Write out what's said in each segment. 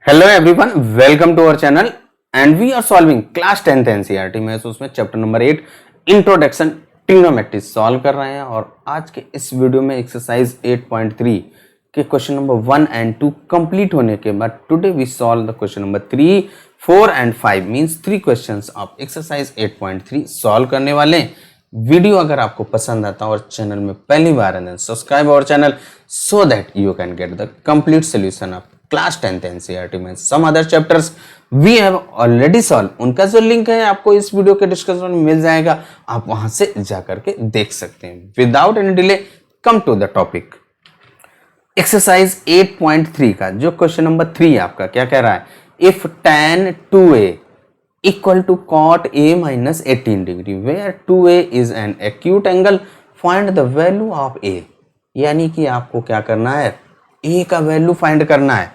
Hello everyone, welcome to our channel and we are solving class 10th NCERT में उसमें chapter number 8 introduction trigonometry solve कर रहे हैं। और आज के इस वीडियो में एक्सरसाइज 8.3 के क्वेश्चन नंबर 1 एंड 2 कंप्लीट होने के बाद today we solve the question number 3, 4 and 5 means 3 questions of exercise 8.3 solve करने वाले हैं। वीडियो अगर आपको पसंद आता है और चैनल में पहली बार है subscribe our channel so that you can get the complete solution of class 10th NCERT में some other chapters we have already solve. उनका जो लिंक है आपको इस वीडियो के डिस्क्रिप्शन में मिल जाएगा, आप वहां से जाकर के देख सकते हैं। Without any delay come to the topic. Exercise 8.3 का जो क्वेश्चन नंबर 3 आपका क्या कह रहा है, if tan 2a equal to cot a minus 18 degree where 2a is an acute angle find the value of a। यानी कि आपको क्या करना है, a का वैल्यू फाइंड करना है।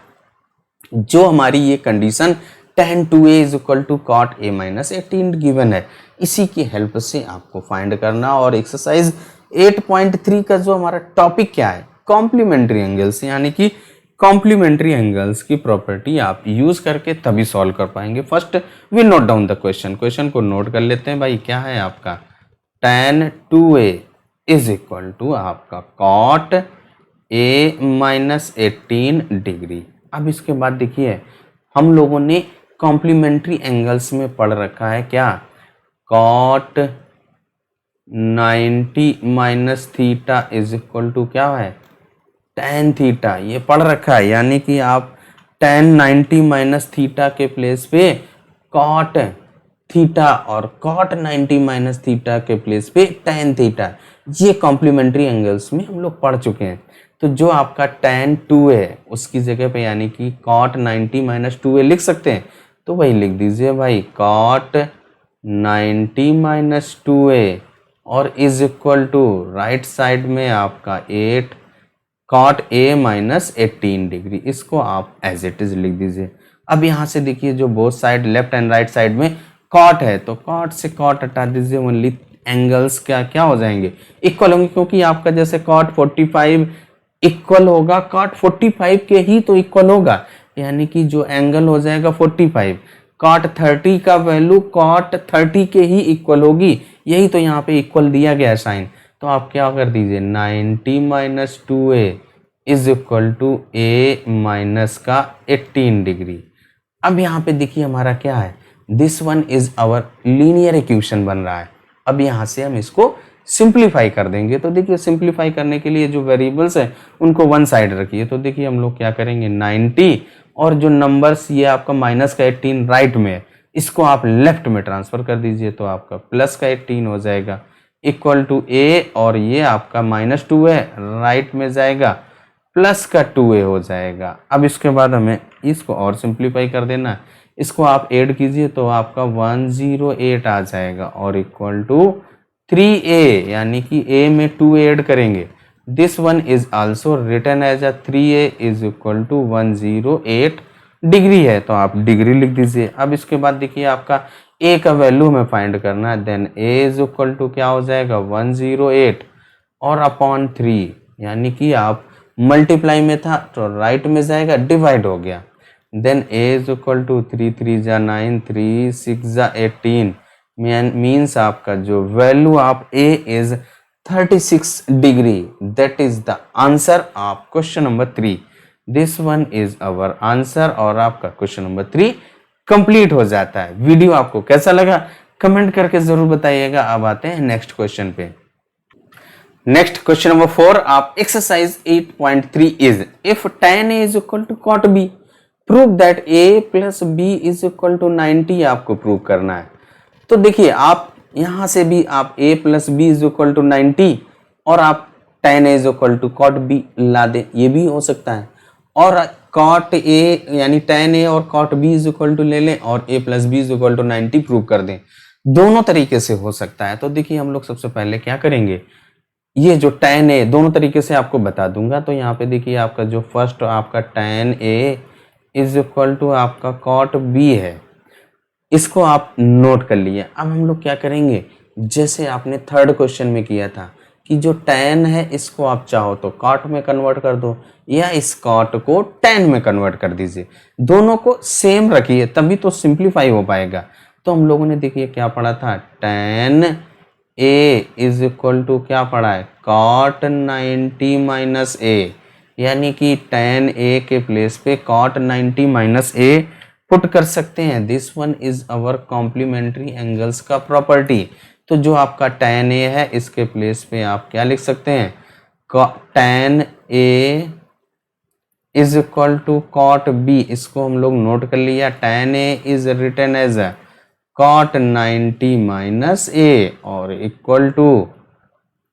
जो हमारी ये condition tan 2a is equal to cot a minus 18 given है, इसी की हेल्प से आपको फाइंड करना। और एक्सरसाइज 8.3 का जो हमारा टॉपिक क्या है, कॉम्प्लीमेंट्री एंगल्स, यानी कि कॉम्प्लीमेंट्री एंगल्स की प्रॉपर्टी आप यूज करके तभी सॉल्व कर पाएंगे। First we note down the question को नोट कर लेते हैं। भाई क्या है आपका, tan 2a is equal to आपका cot a माइनस 18 डिग्री। अब इसके बाद देखिए हम लोगों ने कॉम्प्लीमेंट्री एंगल्स में पढ़ रखा है क्या, cot 90 minus theta is equal to क्या है, tan थीटा, ये पढ़ रखा है। यानी कि आप tan 90 माइनस थीटा के प्लेस पे cot थीटा और cot 90 माइनस थीटा के प्लेस पे tan थीटा, ये कॉम्प्लीमेंट्री एंगल्स में हम लोग पढ़ चुके हैं। तो जो आपका tan 2 है उसकी जगह पे यानी कि cot 90 माइनस 2a लिख सकते हैं, तो वही लिख दीजिए भाई cot 90 माइनस 2a और is equal to right side में आपका 8 cot a माइनस 18 डिग्री। इसको आप एज इट इज लिख दीजिए। अब यहाँ से देखिए जो both side left and right side में cot है तो cot से cot हटा दीजिए, ओनली एंगल्स क्या हो जाएंगे, इक्वल होंगे, क्योंकि आपका जैसे cot 45 इक्वल होगा cot 45 के ही तो इक्वल होगा, यानी कि जो एंगल हो जाएगा 45, cot 30 का वैल्यू cot 30 के ही इक्वल होगी, यही तो यहाँ पे इक्वल दिया गया साइन। तो आप क्या कर दीजिए 90 minus 2a is equal to a minus का 18 डिग्री। अब यहाँ पे देखिए हमारा क्या है, this one is our linear equation बन रहा है। अब यहाँ से हम इसको सिंप्लीफाई कर देंगे। तो देखिए सिंप्लीफाई करने के लिए जो वेरिएबल्स है उनको वन साइड रखिए। तो देखिए हम लोग क्या करेंगे 90 और जो नंबर्स ये आपका माइनस का 18 राइट में है, इसको आप लेफ्ट में ट्रांसफर कर दीजिए। तो आपका प्लस का 18 हो जाएगा इक्वल टू a और ये आपका माइनस 2 है, राइट में जाएगा प्लस का 2a हो जाएगा। अब इसके बाद हमें इसको और सिंप्लीफाई कर देना है, इसको आप ऐड कीजिए तो आपका 108 आ जाएगा और इक्वल टू 3a, यानी कि a में 2 ऐड करेंगे। This one is also written as a 3a is equal to 108 degree है, तो आप डिग्री लिख दीजिए। अब इसके बाद देखिए आपका a का वैल्यू हमें फाइंड करना है, then a is equal to क्या हो जाएगा 108 और अपॉन 3, यानी कि आप मल्टीप्लाई में था तो राइट में जाएगा, डिवाइड हो गया। Then a is equal to 3 3 जा 9 3 6 जा 18 मीन्स आपका जो value of a is 36 degree. That is the answer of question number 3। This one is our answer और आपका क्वेश्चन नंबर 3 कंप्लीट हो जाता है। वीडियो आपको कैसा लगा कमेंट करके जरूर बताइएगा। अब आते हैं नेक्स्ट क्वेश्चन पे। Next question number 4 of exercise 8.3 is if tan a is equal to cot b prove that a plus b is equal to 90 आपको प्रूव करना है। तो देखिए आप यहां से भी आप a plus b is equal to 90 और आप tan a is equal to cot b ला दें, ये भी हो सकता है। और cot a यानी tan a और cot b is equal to ले लें और a plus b is equal to 90 prove कर दें, दोनों तरीके से हो सकता है। तो देखिए हम लोग सबसे पहले क्या करेंगे, ये जो tan a दोनों तरीके से आपको बता दूंगा। तो यहाँ पे देखिए आपका जो फर्स्ट आपका tan a is equal to आपका cot b है, इसको आप नोट कर लिए। अब हम लोग क्या करेंगे, जैसे आपने थर्ड क्वेश्चन में किया था कि जो tan है इसको आप चाहो तो cot में कन्वर्ट कर दो या इस cot को tan में कन्वर्ट कर दीजिए, दोनों को सेम रखिए तभी तो सिंप्लीफाई हो पाएगा। तो हम लोगों ने देखिए क्या पढ़ा था, tan a is equal to क्या पढ़ा है, cot 90 माइनस a, यानी कि tan a के प्लेस पे cot 90 माइनस a पुट कर सकते हैं। This one is our complementary angles का प्रॉपर्टी। तो जो आपका tan a है इसके प्लेस पे आप क्या लिख सकते हैं, tan a is equal to cot b, इसको हम लोग नोट कर लिया। tan a is written as cot 90 minus a और इक्वल टू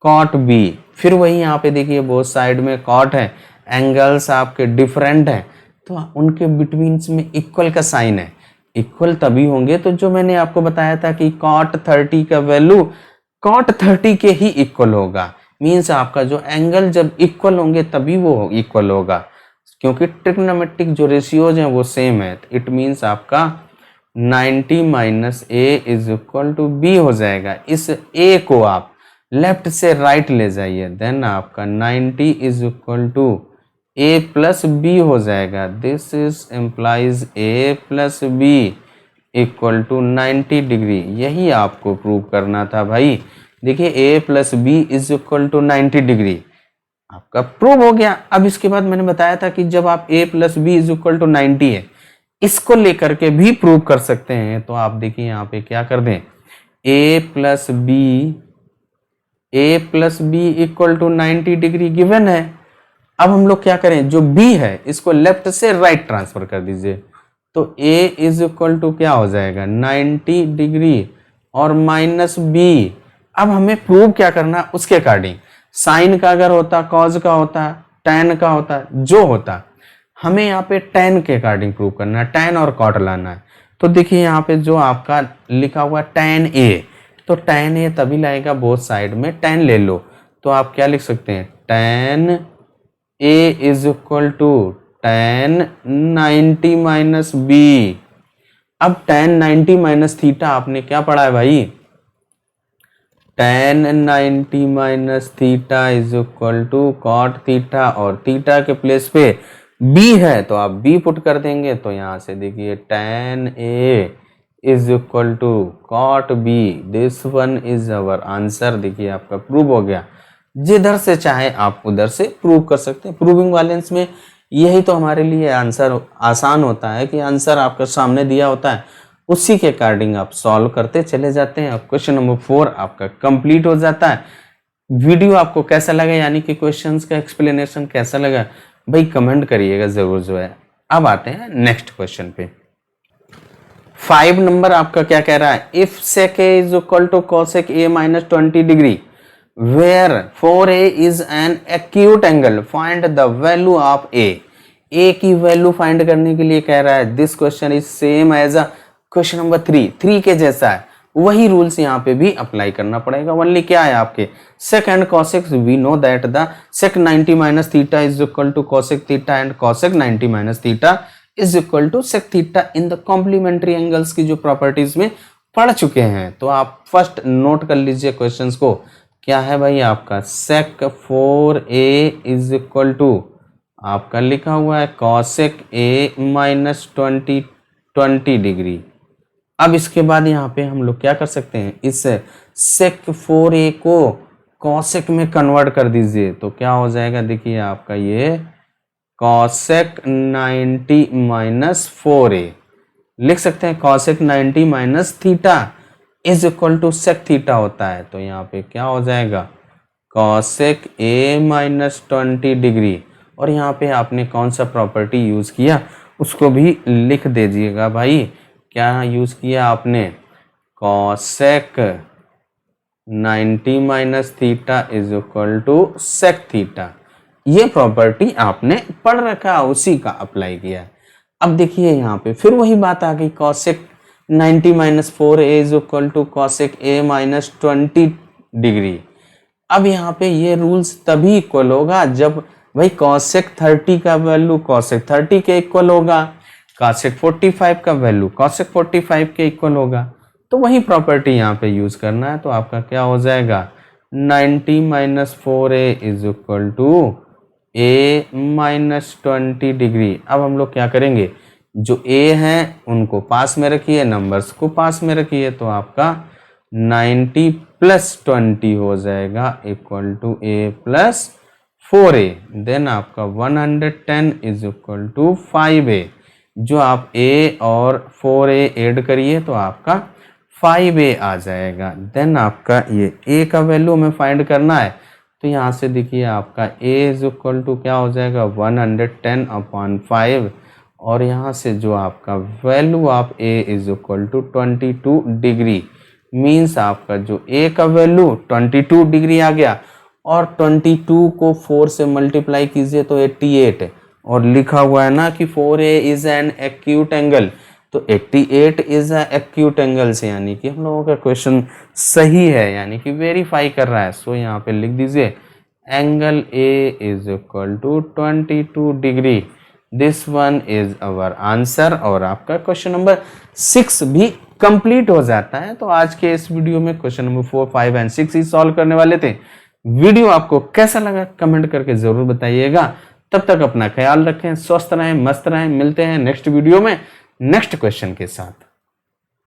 cot b। फिर वही यहाँ पे देखिए बोथ साइड में cot है, एंगल्स आपके डिफरेंट हैं तो उनके बिटवीन में इक्वल का साइन है। इक्वल तभी होंगे तो जो मैंने आपको बताया था कि cot 30 का वैल्यू cot 30 के ही इक्वल होगा, मीन्स आपका जो एंगल जब इक्वल होंगे तभी वो इक्वल होगा, क्योंकि ट्रिग्नोमेट्रिक जो रेशियोज हैं वो सेम है। इट मीन्स आपका 90 minus a is equal to b हो जाएगा। इस a को आप लेफ्ट से राइट ले जाइए, देन आपका 90 is equal to a plus b हो जाएगा। This is implies a plus b equal to 90 degree. यही आपको प्रूव करना था भाई। देखिए a plus b is equal to 90 degree आपका प्रूव हो गया। अब इसके बाद मैंने बताया था कि जब आप a plus b is equal to 90 है, इसको लेकर के भी प्रूव कर सकते हैं। तो आप देखिए यहाँ पे क्या कर दें, a plus b equal to 90 degree given है। अब हम लोग क्या करें, जो b है इसको लेफ्ट से राइट ट्रांसफर कर दीजिए, तो a इज इक्वल टू क्या हो जाएगा 90 डिग्री और माइनस b। अब हमें प्रूव क्या करना उसके अकॉर्डिंग, साइन का अगर होता, कॉज का होता, tan का होता, जो होता, हमें यहाँ पे tan के अकॉर्डिंग प्रूव करना है, tan और cot लाना है। तो देखिए यहाँ पे जो आपका लिखा हुआ tan a, तो tan a तभी लाएगा बोथ साइड में tan ले लो, तो आप क्या लिख सकते हैं, tan a is equal to tan 90 minus b। अब tan 90 माइनस थीटा आपने क्या पढ़ा है भाई, tan 90 minus theta is equal to cot theta, और थीटा के प्लेस पे b है तो आप b पुट कर देंगे। तो यहाँ से देखिए tan a is equal to cot b। This one is our answer. देखिए आपका प्रूव हो गया। जिधर से चाहे आप उधर से प्रूव कर सकते हैं। प्रूविंग वालेंस में यही तो हमारे लिए आंसर आसान होता है कि आंसर आपका सामने दिया होता है, उसी के अकॉर्डिंग आप सॉल्व करते चले जाते हैं। अब क्वेश्चन नंबर 4 आपका कंप्लीट हो जाता है। वीडियो आपको कैसा लगा, यानी कि क्वेश्चंस का एक्सप्लेनेशन कैसा लगा भाई कमेंट करिएगा जरूर जो है। अब आते हैं नेक्स्ट क्वेश्चन पे। 5 नंबर आपका क्या कह रहा है, if sec a is equal to cosec a minus 20 degree where 4a is an acute angle, find the value of a। a की वैल्यू फाइंड करने के लिए कह रहा है। This question is same as a question number 3 के जैसा है, वही रूल्स यहाँ पे भी अप्लाई करना पड़ेगा। ओनली क्या है आपके sec and cosec, we know that the sec 90 minus theta is equal to cosec theta and cosec 90 minus theta is equal to sec theta in the complementary angles की जो प्रॉपर्टीज में पढ़ चुके हैं। तो आप फर्स्ट नोट कर लीजिए क्वेश्चंस को। क्या है भाई आपका sec 4a is equal to आपका लिखा हुआ है cosec a माइनस 20 डिग्री। अब इसके बाद यहाँ पे हम लोग क्या कर सकते हैं, इस sec 4a को cosec में कन्वर्ट कर दीजिए, तो क्या हो जाएगा देखिए आपका ये cosec 90 माइनस 4a लिख सकते हैं। cosec 90 minus theta is equal to sec theta होता है, तो यहाँ पे क्या हो जाएगा cosec a माइनस 20 डिग्री। और यहाँ पे आपने कौन सा प्रॉपर्टी यूज किया उसको भी लिख दीजिएगा भाई। क्या यूज किया आपने, cosec 90 minus theta is equal to sec theta. ये प्रॉपर्टी आपने पढ़ रखा, उसी का अप्लाई किया है। अब देखिए यहाँ पे फिर वही बात आ गई, cosec 90 minus 4a is equal to cosec a minus 20 degree. अब यहाँ पे ये रूल्स तभी इक्वल होगा जब भाई cosec 30 का वैल्यू cosec 30 के इक्वल होगा, cosec 45 का वैल्यू cosec 45 के इक्वल होगा। तो वही प्रॉपर्टी यहाँ पे यूज करना है। तो आपका क्या हो जाएगा 90 minus 4a is equal to a minus 20 degree. अब हम लोग क्या करेंगे, जो a हैं उनको पास में रखिए, नंबर्स को पास में रखिए, तो आपका 90 प्लस 20 हो जाएगा equal to a plus 4a। Then आपका 110 इज इक्वल टू 5a। जो आप a और 4a ऐड करिए तो आपका 5a आ जाएगा। देन आपका ये a का वैल्यू हमें फाइंड करना है, तो यहाँ से देखिए आपका a इज इक्वल टू क्या हो जाएगा 110 अपॉन 5, और यहाँ से जो आपका वैल्यू आप a is equal to 22 degree, means आपका जो a का वैल्यू 22 डिग्री आ गया, और 22 को 4 से मल्टीप्लाई कीजिए तो 88, और लिखा हुआ है ना कि 4a is an acute angle, तो 88 इज अ एक्यूट एंगल से, यानी कि हम लोगों का क्वेश्चन सही है, यानी कि वेरीफाई कर रहा है। सो यहाँ पे लिख दीजिए angle a is equal to 22 degree. This one is our answer, और आपका क्वेश्चन नंबर 6 भी कंप्लीट हो जाता है। तो आज के इस वीडियो में question number 4, 5 and 6 he solve करने वाले थे। वीडियो आपको कैसा लगा कमेंट करके जरूर बताइएगा। तब तक अपना ख्याल रखें, स्वस्थ रहें, मस्त रहें। मिलते हैं नेक्स्ट वीडियो में नेक्स्ट क्वेश्चन के साथ।